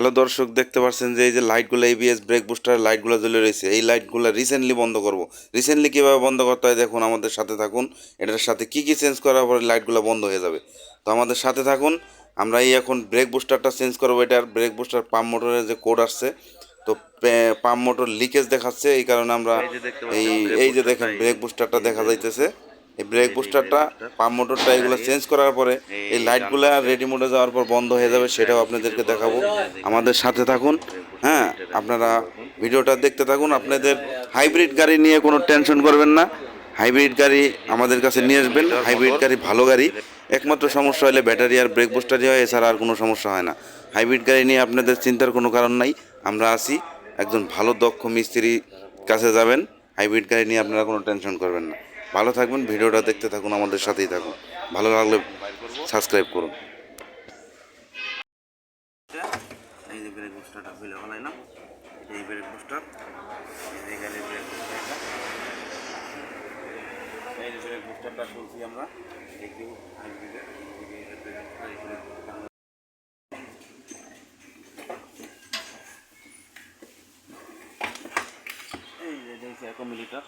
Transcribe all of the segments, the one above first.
Hello দর্শক, দেখতে পাচ্ছেন যে এই যে লাইটগুলো এবিএস ব্রেক বুস্টারের লাইটগুলো জ্বলে রয়েছে, এই লাইটগুলো রিসেন্টলি বন্ধ করব। রিসেন্টলি কীভাবে বন্ধ করতে হয় দেখুন, আমাদের সাথে থাকুন। এটার সাথে কি কি চেঞ্জ করার পরে লাইটগুলো বন্ধ হয়ে যাবে, তো আমাদের সাথে থাকুন। আমরা এই এখন ব্রেক বুস্টারটা চেঞ্জ করবো। এটার ব্রেক বুস্টার পাম্প মোটরের যে কোড আসছে, তো পাম্প মোটর লিকেজ দেখাচ্ছে, এই কারণে আমরা এই যে দেখেন ব্রেক বুস্টারটা দেখা যাইতেছে। এই ব্রেক বুস্টারটা পাম্প মোটরটা এগুলো চেঞ্জ করার পরে এই লাইটগুলো রেডি মোডে যাওয়ার পর বন্ধ হয়ে যাবে, সেটাও আপনাদেরকে দেখাবো। আমাদের সাথে থাকুন। হ্যাঁ, আপনারা ভিডিওটা দেখতে থাকুন। আপনাদের হাইব্রিড গাড়ি নিয়ে কোনো টেনশন করবেন না। হাইব্রিড গাড়ি আমাদের কাছে নিয়ে আসবেন। হাইব্রিড গাড়ি ভালো গাড়ি। একমাত্র সমস্যা হলে ব্যাটারি আর ব্রেক বুস্টারই হয়, এছাড়া আর কোনো সমস্যা হয় না। হাইব্রিড গাড়ি নিয়ে আপনাদের চিন্তার কোনো কারণ নাই। আমরা আছি, একজন ভালো দক্ষ মিস্ত্রি কাছে যাবেন। হাইব্রিড গাড়ি নিয়ে আপনারা কোনো টেনশন করবেন না। ভালো থাকবেন, ভিডিওটা দেখতে থাকুন, আমাদের সাথেই থাকুন। ভালো লাগলে সাবস্ক্রাইব করুন। এই যে ব্রেক বুস্টারটা খুলে ফেলাইলাম, এই ব্রেক বুস্টার, এই গাড়ির ব্রেক বুস্টারটা, এই যে ব্রেক বুস্টারটা খুলছি আমরা। একটু এই যে দেখছি 1 মিলিটার।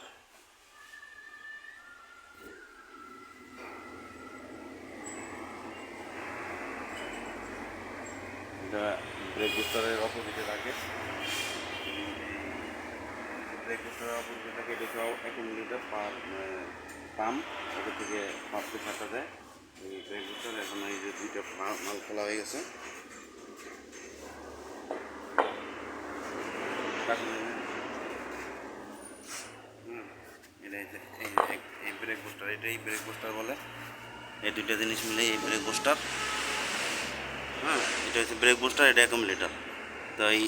এটা ব্রেক বুস্টারের অপোজিটে থাকে। ব্রেক বুস্টারের অপোজিটে থাকে, এটা 1 মিলিটার পাম্প, ওটা থেকে পাম্পকে ছাটা যায় এই ব্রেক বুস্টার। এখন এই যে 2টা মাল খোলা হয়ে গেছে। এটা এই ব্রেক বুস্টার, এটাই ব্রেক বুস্টার বলে। এই 2টা জিনিস মিলে এই ব্রেক বুস্টার। হ্যাঁ, এটা হচ্ছে ব্রেক বুস্টার, এটা 1 মিলিটার। তাই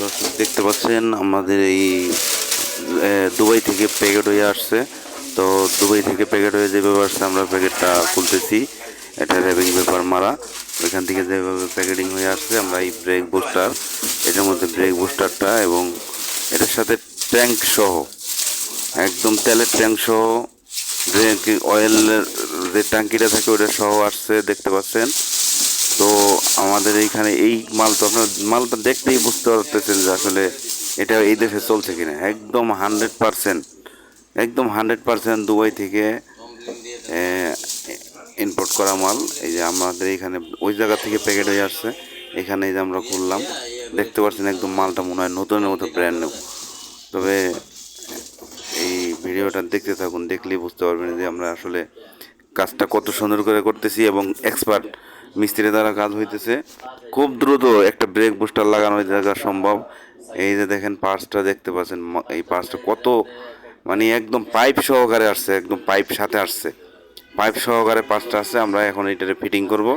দর্শক দেখতে পাচ্ছেন আমাদের এই দুবাই থেকে প্যাকেট হয়ে আসছে। তো দুবাই থেকে প্যাকেট হয়ে যেভাবে আসছে, আমরা প্যাকেটটা খুলতেছি। এটা র্যাপিং পেপার মারা, ওইখান থেকে যেভাবে প্যাকেটিং হয়ে আসছে, আমরা এই ব্রেক বুস্টার, এটার মধ্যে ব্রেক বুস্টারটা এবং এটার সাথে ট্যাঙ্ক সহ, একদম তেলের ট্যাঙ্ক সহ, অয়েলের যে ট্যাঙ্কিটা থাকে ওটা সহ আসছে, দেখতে পাচ্ছেন। তো আমাদের এইখানে এই মাল, তো আপনার মালটা দেখতেই বুঝতে পারতেছেন যে আসলে এটা এই দেশে চলছে কিনা। একদম 100%, একদম 100% দুবাই থেকে ইম্পোর্ট করা মাল। এই যে আমাদের এইখানে ওই জায়গা থেকে প্যাকেট হয়ে আসছে, এখানে এই যে আমরা খুললাম, দেখতে পাচ্ছেন একদম মালটা মনে হয় নতুনের মতো, ব্র্যান্ড নিউ। তবে এই ভিডিওটা দেখতে থাকুন, দেখলেই বুঝতে পারবেন যে আমরা আসলে কাজটা কত সুন্দর করে করতেছি এবং এক্সপার্ট মিস্ত্রি দ্বারা কাজ হইতেছে। খুব দ্রুত একটা ব্রেক বুস্টার লাগানো জায়গা সম্ভব। এই যে দেখেন পার্টসটা দেখতে পাচ্ছেন, এই পার্টসটা কত মানে একদম পাইপ সহকারে আসছে, একদম পাইপ সাথে আসছে, পাইপ সহকারে পার্টসটা আসছে। আমরা এখন এইটারে ফিটিং করব,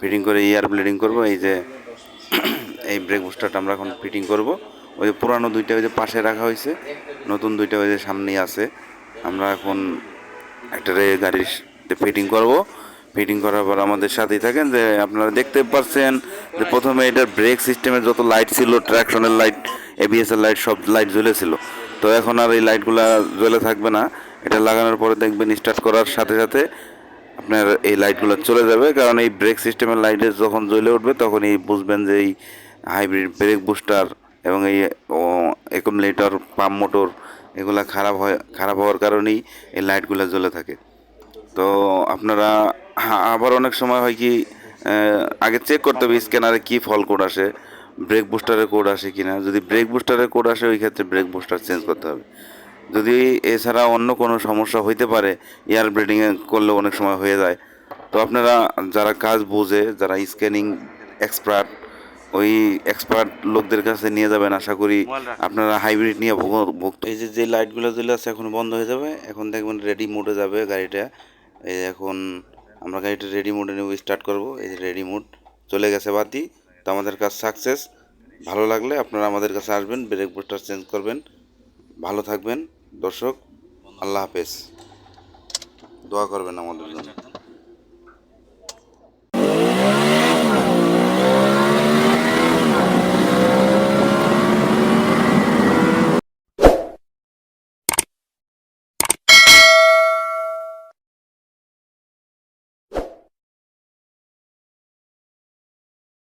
ফিটিং করে ইয়ার ব্লিডিং করব। এই যে এই ব্রেক বুস্টারটা আমরা এখন ফিটিং করব। ওই যে পুরানো 2টা ওই যে পাশে রাখা হয়েছে, নতুন 2টা ওই যে সামনেই আছে। আমরা এখন একটা গাড়ির ফিটিং করব। ফিটিং করার পর আমাদের সাথেই থাকেন। যে আপনারা দেখতে পাচ্ছেন যে প্রথমে এটার ব্রেক সিস্টেমের যত লাইট ছিল, ট্র্যাকশনের লাইট, এবিএস এর লাইট, সব লাইট জ্বলেছিল। তো এখন আর এই লাইটগুলো জ্বলে থাকবে না। এটা লাগানোর পরে দেখবেন স্টার্ট করার সাথে সাথে আপনার এই লাইটগুলো চলে যাবে, কারণ এই ব্রেক সিস্টেমের লাইটে যখন জ্বলে উঠবে তখন এই বুঝবেন যে এই হাইব্রিড ব্রেক বুস্টার এবং এই অ্যাকুমুলেটর, পাম্প মোটর এগুলা খারাপ হওয়ার কারণেই এই লাইটগুলো জ্বলে থাকে। তো আপনারা আবার অনেক সময় হয় কি, আগে চেক করতে হবে স্ক্যানারে কি ফল কোড আসে, ব্রেক বুস্টারের কোড আসে কিনা। যদি ব্রেক বুস্টারের কোড আসে, ওই ক্ষেত্রে ব্রেক বুস্টার চেঞ্জ করতে হবে। যদি এছাড়া অন্য কোনো সমস্যা হইতে পারে, এয়ার ব্লিডিং করলে অনেক সময় হয়ে যায়। তো আপনারা যারা কাজ বোঝে, যারা স্ক্যানিং এক্সপার্ট, ওই এক্সপার্ট লোকদের কাছে নিয়ে যাবেন। আশা করি আপনারা হাইব্রিড নিয়ে ভুগত। এই যে লাইটগুলো জ্বলে আছে এখন বন্ধ হয়ে যাবে। এখন দেখবেন রেডি মোডে যাবে গাড়িটা। এই এখন আমরা গাড়িটা রেডি মোডে নেব, স্টার্ট করব। এই যে রেডি মোড চলে গেছে বাতি। তো আমাদের কাজ সাকসেস। ভালো লাগলে আপনারা আমাদের কাছে আসবেন, ব্রেক বুস্টার চেঞ্জ করবেন। ভালো থাকবেন দর্শক, আল্লাহ হাফেজ। দোয়া করবেন আমাদের জন্য।